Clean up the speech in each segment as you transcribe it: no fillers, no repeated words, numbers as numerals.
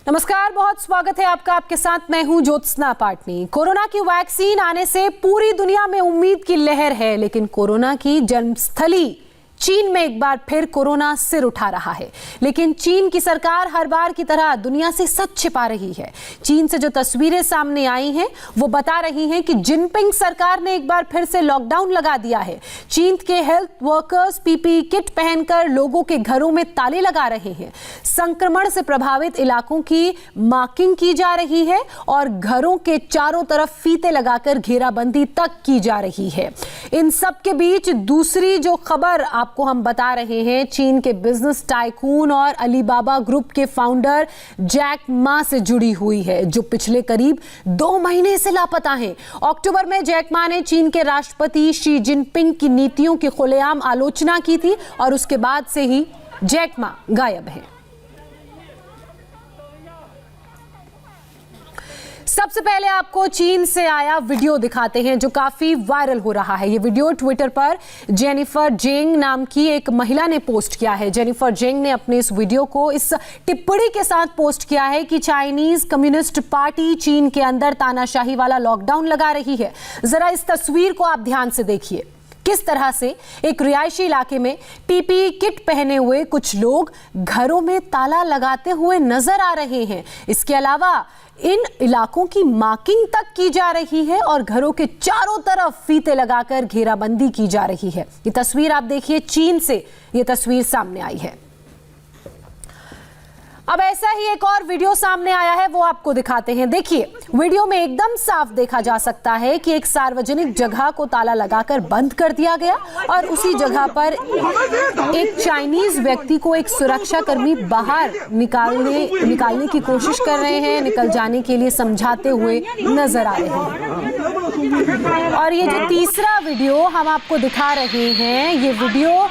नमस्कार, बहुत स्वागत है आपका। आपके साथ मैं हूं ज्योत्सना पाटनी। कोरोना की वैक्सीन आने से पूरी दुनिया में उम्मीद की लहर है, लेकिन कोरोना की जन्मस्थली चीन में एक बार फिर कोरोना सिर उठा रहा है। लेकिन चीन की सरकार हर बार की तरह दुनिया से सच छिपा रही है। चीन से जो तस्वीरें सामने आई हैं वो बता रही हैं कि जिनपिंग सरकार ने एक बार फिर से लॉकडाउन लगा दिया है। चीन के हेल्थ वर्कर्स पीपीई किट पहनकर लोगों के घरों में ताले लगा रहे हैं। संक्रमण से प्रभावित इलाकों की मार्किंग की जा रही है और घरों के चारों तरफ फीते लगाकर घेराबंदी तक की जा रही है। इन सब के बीच दूसरी जो खबर आपको हम बता रहे हैं, चीन के बिजनेस टाइकून और अलीबाबा ग्रुप के फाउंडर जैक मा से जुड़ी हुई है, जो पिछले करीब 2 महीने से लापता हैं। अक्टूबर में जैक मा ने चीन के राष्ट्रपति शी जिनपिंग की नीतियों की खुलेआम आलोचना की थी और उसके बाद से ही जैक मा गायब हैं। सबसे पहले आपको चीन से आया वीडियो दिखाते हैं जो काफी वायरल हो रहा है। ये वीडियो ट्विटर पर जेनिफर जेंग नाम की एक महिला ने पोस्ट किया है। जेनिफर जेंग ने अपने इस वीडियो को इस टिप्पणी के साथ पोस्ट किया है कि चाइनीज कम्युनिस्ट पार्टी चीन के अंदर तानाशाही वाला लॉकडाउन लगा रही है। जरा इस तस्वीर को आप ध्यान से देखिए, किस तरह से एक रिहायशी इलाके में पीपीई किट पहने हुए कुछ लोग घरों में ताला लगाते हुए नजर आ रहे हैं। इसके अलावा इन इलाकों की मार्किंग तक की जा रही है और घरों के चारों तरफ फीते लगाकर घेराबंदी की जा रही है। ये तस्वीर आप देखिए, चीन से ये तस्वीर सामने आई है। अब ऐसा ही एक और वीडियो सामने आया है, वो आपको दिखाते हैं। देखिए, वीडियो में एकदम साफ देखा जा सकता है कि एक सार्वजनिक जगह को ताला लगाकर बंद कर दिया गया और उसी जगह पर एक चाइनीज व्यक्ति को एक सुरक्षा कर्मी बाहर निकालने की कोशिश कर रहे हैं, निकल जाने के लिए समझाते हुए नजर आ रहे हैं। और ये जो तीसरा वीडियो हम आपको दिखा रहे हैं, ये वीडियो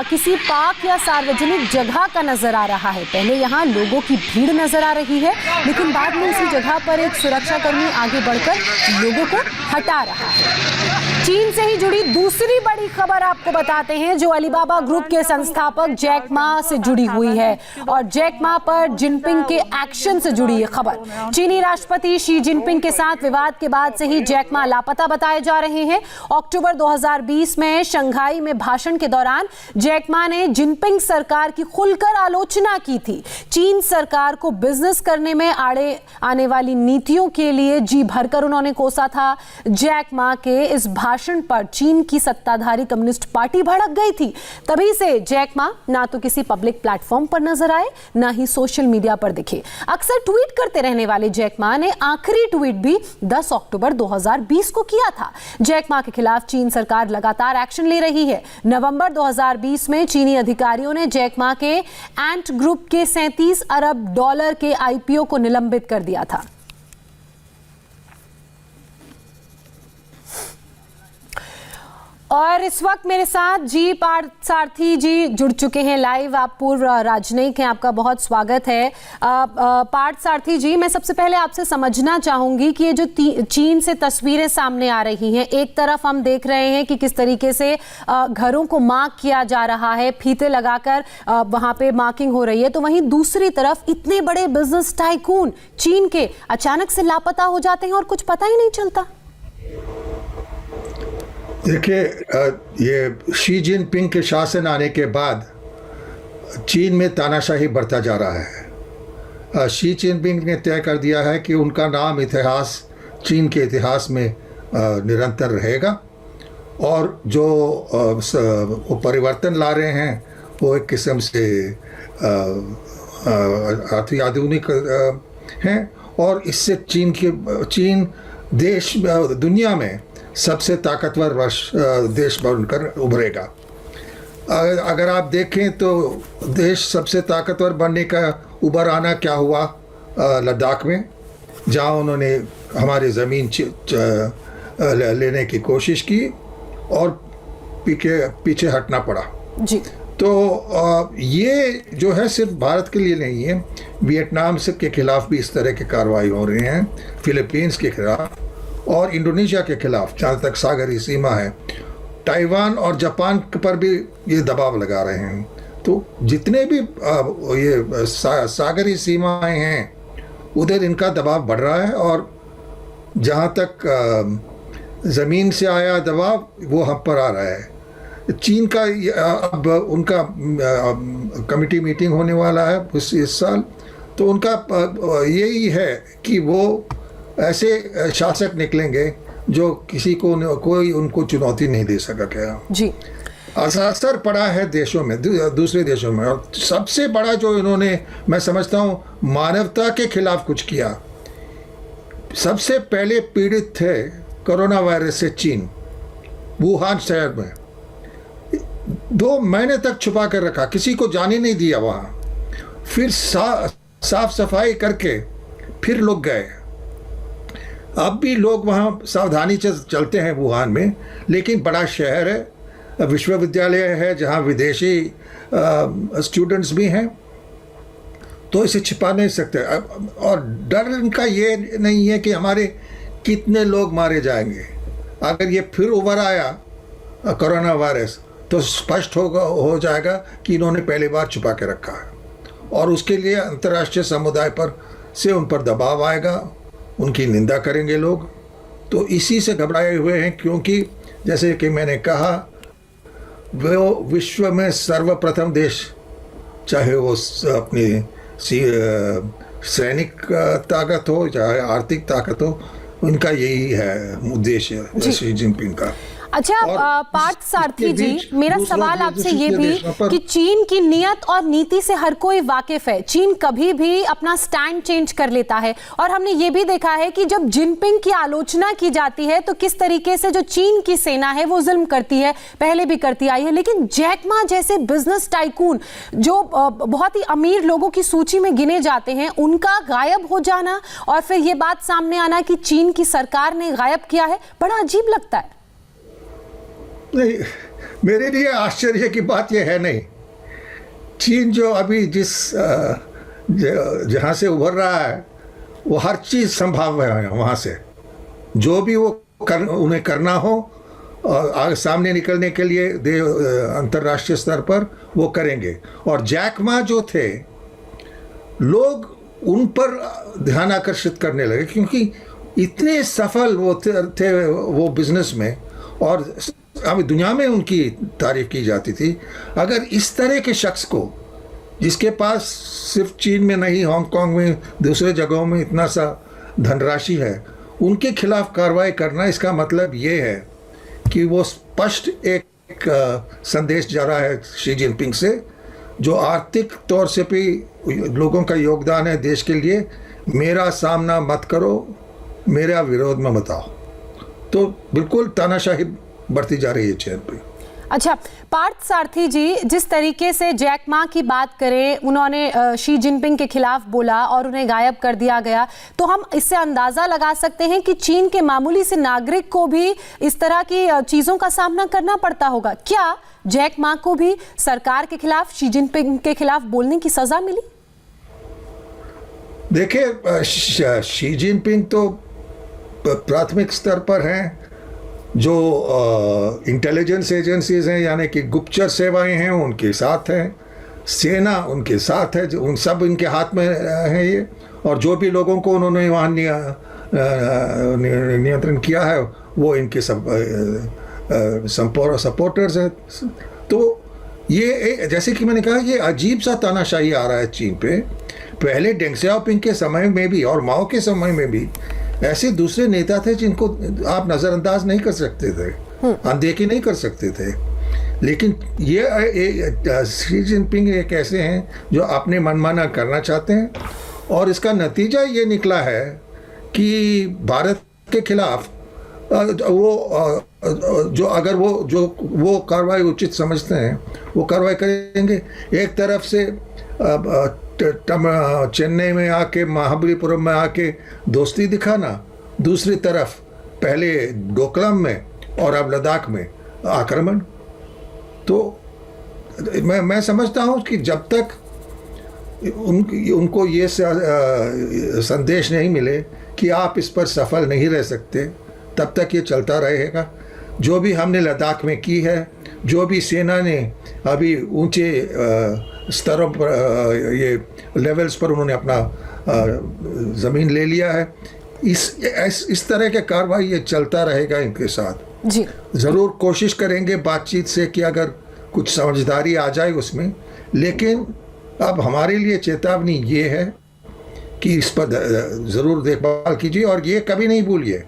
किसी पार्क या सार्वजनिक जगह का नजर आ रहा है। पहले यहाँ लोगों की भीड़ नजर आ रही है, लेकिन बाद में उसी जगह पर एक सुरक्षाकर्मी आगे बढ़कर लोगों को हटा रहा है। चीन से ही जुड़ी दूसरी बड़ी खबर आपको बताते हैं, जो अलीबाबा ग्रुप के संस्थापक जैक मा से जुड़ी हुई है और जैक मा पर जिनपिंग के एक्शन से जुड़ी ये खबर। चीनी राष्ट्रपति शी जिनपिंग के साथ विवाद के बाद से ही जैक मा लापता बताए जा रहे हैं। अक्टूबर 2020 में शंघाई में भाषण के दौरान जैक मा ने जिनपिंग सरकार की खुलकर आलोचना की थी। चीन सरकार को बिजनेस करने में आड़े आने वाली नीतियों के लिए जी भरकर उन्होंने कोसा था। जैक मा के इस भाषण पर चीन की सत्ताधारी कम्युनिस्ट पार्टी भड़क गई थी। तभी से जैक मा ना तो किसी पब्लिक प्लेटफॉर्म पर नजर आए, ना ही सोशल मीडिया पर दिखे। अक्सर ट्वीट करते रहने वाले जैक मा ने आखिरी ट्वीट भी 10 अक्टूबर 2020 को किया था। जैक मा के खिलाफ चीन सरकार लगातार एक्शन ले रही है। नवंबर 2020 में चीनी अधिकारियों ने जैक मा के एंट ग्रुप के 37 अरब डॉलर के आईपीओ को निलंबित कर दिया था। और इस वक्त मेरे साथ जी पार्थ सारथी जी जुड़ चुके हैं लाइव। आप पूर्व राजनयिक हैं, आपका बहुत स्वागत है। पार्थ सारथी जी, मैं सबसे पहले आपसे समझना चाहूंगी कि ये जो चीन से तस्वीरें सामने आ रही हैं, एक तरफ हम देख रहे हैं कि किस तरीके से घरों को मार्क किया जा रहा है, फीते लगाकर वहां पे मार्किंग हो रही है, तो वहीं दूसरी तरफ इतने बड़े बिजनेस टाइकून चीन के अचानक से लापता हो जाते हैं और कुछ पता ही नहीं चलता। देखिए, ये शी जिनपिंग के शासन आने के बाद चीन में तानाशाही बढ़ता जा रहा है। शी जिनपिंग ने तय कर दिया है कि उनका नाम चीन के इतिहास में निरंतर रहेगा और जो वो परिवर्तन ला रहे हैं वो एक किस्म से अति आधुनिक हैं और इससे चीन देश दुनिया में सबसे ताकतवर देश बनकर उभरेगा। अगर आप देखें तो देश सबसे ताकतवर बनने का उभर आना क्या हुआ लद्दाख में, जहां उन्होंने हमारी ज़मीन लेने की कोशिश की और पीछे हटना पड़ा जी। तो ये जो है सिर्फ भारत के लिए नहीं है, वियतनाम के खिलाफ भी इस तरह की कार्रवाई हो रही हैं, फिलीपींस के खिलाफ और इंडोनेशिया के खिलाफ जहाँ तक सागरी सीमा है, ताइवान और जापान पर भी ये दबाव लगा रहे हैं। तो जितने भी ये सागरी सीमाएं हैं उधर इनका दबाव बढ़ रहा है, और जहाँ तक ज़मीन से आया दबाव वो हम पर आ रहा है। चीन का अब उनका कमेटी मीटिंग होने वाला है इस साल, तो उनका यही है कि वो ऐसे शासक निकलेंगे जो किसी को कोई उनको चुनौती नहीं दे सका। क्या जी असर पड़ा है देशों में, दूसरे देशों में, और सबसे बड़ा जो इन्होंने, मैं समझता हूँ, मानवता के खिलाफ कुछ किया। सबसे पहले पीड़ित थे कोरोना वायरस से चीन, वुहान शहर में 2 महीने तक छुपा कर रखा, किसी को जाने नहीं दिया वहाँ। फिर साफ सफाई करके फिर लोग गए। अब भी लोग वहाँ सावधानी से चलते हैं वुहान में, लेकिन बड़ा शहर है, विश्वविद्यालय है जहाँ विदेशी स्टूडेंट्स भी हैं, तो इसे छिपा नहीं सकते। और डर इनका ये नहीं है कि हमारे कितने लोग मारे जाएंगे। अगर ये फिर उभर आया कोरोना वायरस, तो स्पष्ट हो जाएगा कि इन्होंने पहली बार छुपा के रखा है, और उसके लिए अंतर्राष्ट्रीय समुदाय पर से उन पर दबाव आएगा, उनकी निंदा करेंगे लोग। तो इसी से घबराए हुए हैं, क्योंकि जैसे कि मैंने कहा, वो विश्व में सर्वप्रथम देश, चाहे वो अपनी सैनिक ताकत हो चाहे आर्थिक ताकत हो, उनका यही है उद्देश्य शी जिनपिंग का। अच्छा पार्थ सारथी जी, मेरा सवाल आपसे ये भी कि चीन की नियत और नीति से हर कोई वाकिफ है। चीन कभी भी अपना स्टैंड चेंज कर लेता है, और हमने ये भी देखा है कि जब जिनपिंग की आलोचना की जाती है तो किस तरीके से जो चीन की सेना है वो जुल्म करती है, पहले भी करती आई है। लेकिन जैक मा जैसे बिजनेस टाइकून जो बहुत ही अमीर लोगों की सूची में गिने जाते हैं, उनका गायब हो जाना और फिर ये बात सामने आना कि चीन की सरकार ने गायब किया है, बड़ा अजीब लगता है। नहीं, मेरे लिए आश्चर्य की बात यह है नहीं। चीन जो अभी जहाँ से उभर रहा है, वो हर चीज़ संभव है वहाँ से। जो भी वो उन्हें करना हो और सामने निकलने के लिए अंतर्राष्ट्रीय स्तर पर वो करेंगे। और जैक मा जो थे, लोग उन पर ध्यान आकर्षित करने लगे, क्योंकि इतने सफल वो थे वो बिजनेस में, और अभी दुनिया में उनकी तारीफ की जाती थी। अगर इस तरह के शख्स को, जिसके पास सिर्फ चीन में नहीं, हांगकांग में, दूसरे जगहों में इतना सा धनराशि है, उनके खिलाफ कार्रवाई करना, इसका मतलब ये है कि वो स्पष्ट एक संदेश जा रहा है शी जिनपिंग से, जो आर्थिक तौर से भी लोगों का योगदान है देश के लिए। मेरा सामना मत करो, मेरा विरोध में मत आओ। तो बिल्कुल तानाशाही बढ़ती जा रही है चीन पे। अच्छा पार्थ सारथी जी, जिस तरीके से जैक मा की बात करें, उन्होंने शी जिनपिंग के खिलाफ बोला और उन्हें गायब कर दिया गया, तो हम इससे अंदाजा लगा सकते हैं कि चीन के मामूली से नागरिक को भी इस तरह की चीजों का सामना करना पड़ता होगा। क्या जैक मा को भी सरकार के खिलाफ, शी जिनपिंग के खिलाफ बोलने की सजा मिली? देखिए, शी जिनपिंग तो प्राथमिक स्तर पर हैं, जो इंटेलिजेंस एजेंसीज हैं, यानी कि गुप्तचर सेवाएं हैं, उनके साथ हैं, सेना उनके साथ है, जो उन सब इनके हाथ में है ये। और जो भी लोगों को उन्होंने वहाँ नियंत्रण किया है, वो इनके सब सपोर्टर्स हैं। तो ये जैसे कि मैंने कहा, ये अजीब सा तानाशाही आ रहा है चीन पे। पहले डेंग सियाओपिंग के समय में भी और माओ के समय में भी ऐसे दूसरे नेता थे जिनको आप नज़रअंदाज नहीं कर सकते थे, अनदेखी नहीं कर सकते थे। लेकिन ये शी जिनपिंग एक ऐसे हैं जो अपने मनमाना करना चाहते हैं, और इसका नतीजा ये निकला है कि भारत के खिलाफ जो अगर वो कार्रवाई उचित समझते हैं, वो कार्रवाई करेंगे। एक तरफ से चेन्नई में आके, महाबलीपुरम में आके दोस्ती दिखाना, दूसरी तरफ पहले डोकलाम में और अब लद्दाख में आक्रमण। तो मैं समझता हूँ कि जब तक उनको ये संदेश नहीं मिले कि आप इस पर सफल नहीं रह सकते, तब तक ये चलता रहेगा। जो भी हमने लद्दाख में की है, जो भी सेना ने अभी ऊंचे स्तरों पर, ये लेवल्स पर उन्होंने अपना ज़मीन ले लिया है। इस तरह के कार्रवाई ये चलता रहेगा इनके साथ। जी, ज़रूर कोशिश करेंगे बातचीत से कि अगर कुछ समझदारी आ जाए उसमें, लेकिन अब हमारे लिए चेतावनी ये है कि इस पर ज़रूर देखभाल कीजिए और ये कभी नहीं भूलिए,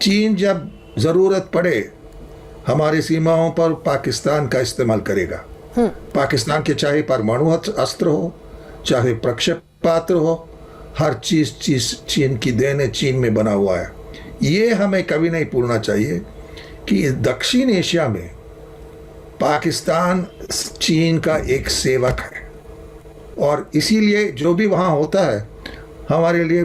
चीन जब ज़रूरत पड़े हमारी सीमाओं पर पाकिस्तान का इस्तेमाल करेगा। पाकिस्तान के चाहे परमाणु अस्त्र हो, चाहे प्रक्षेपास्त्र हो, हर चीज़ चीन की देन है, चीन में बना हुआ है। ये हमें कभी नहीं भूलना चाहिए कि दक्षिण एशिया में पाकिस्तान चीन का एक सेवक है और इसीलिए जो भी वहाँ होता है हमारे लिए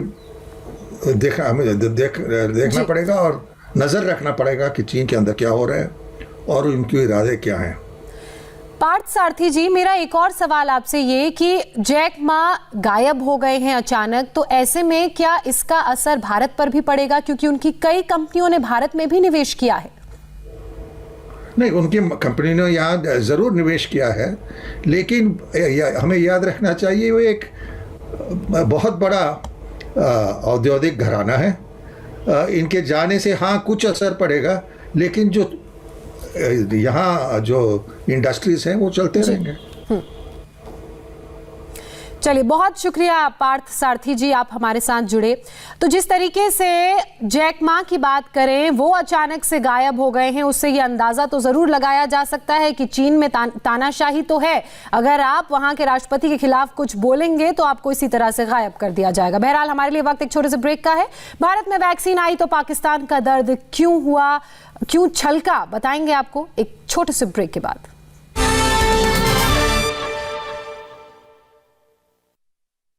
हमें देखना पड़ेगा और नज़र रखना पड़ेगा कि चीन के अंदर क्या हो रहा है और उनके इरादे क्या हैं। पार्थ सारथी जी, मेरा एक और सवाल आपसे ये कि जैक मा गायब हो गए हैं अचानक, तो ऐसे में क्या इसका असर भारत पर भी पड़ेगा, क्योंकि उनकी कई कंपनियों ने भारत में भी निवेश किया है? नहीं, उनकी कंपनी ने यहाँ ज़रूर निवेश किया है, लेकिन हमें याद रखना चाहिए वो एक बहुत बड़ा औद्योगिक घराना है। इनके जाने से हाँ कुछ असर पड़ेगा, लेकिन जो यहाँ जो इंडस्ट्रीज हैं वो चलते रहेंगे। चलिए, बहुत शुक्रिया पार्थ सारथी जी, आप हमारे साथ जुड़े। तो जिस तरीके से जैक मा की बात करें, वो अचानक से गायब हो गए हैं, उससे ये अंदाजा तो जरूर लगाया जा सकता है कि चीन में तानाशाही तो है। अगर आप वहां के राष्ट्रपति के खिलाफ कुछ बोलेंगे तो आपको इसी तरह से गायब कर दिया जाएगा। बहरहाल, हमारे लिए वक्त एक छोटे से ब्रेक का है। भारत में वैक्सीन आई तो पाकिस्तान का दर्द क्यों हुआ, क्यों छलका, बताएंगे आपको एक छोटे से ब्रेक के बाद।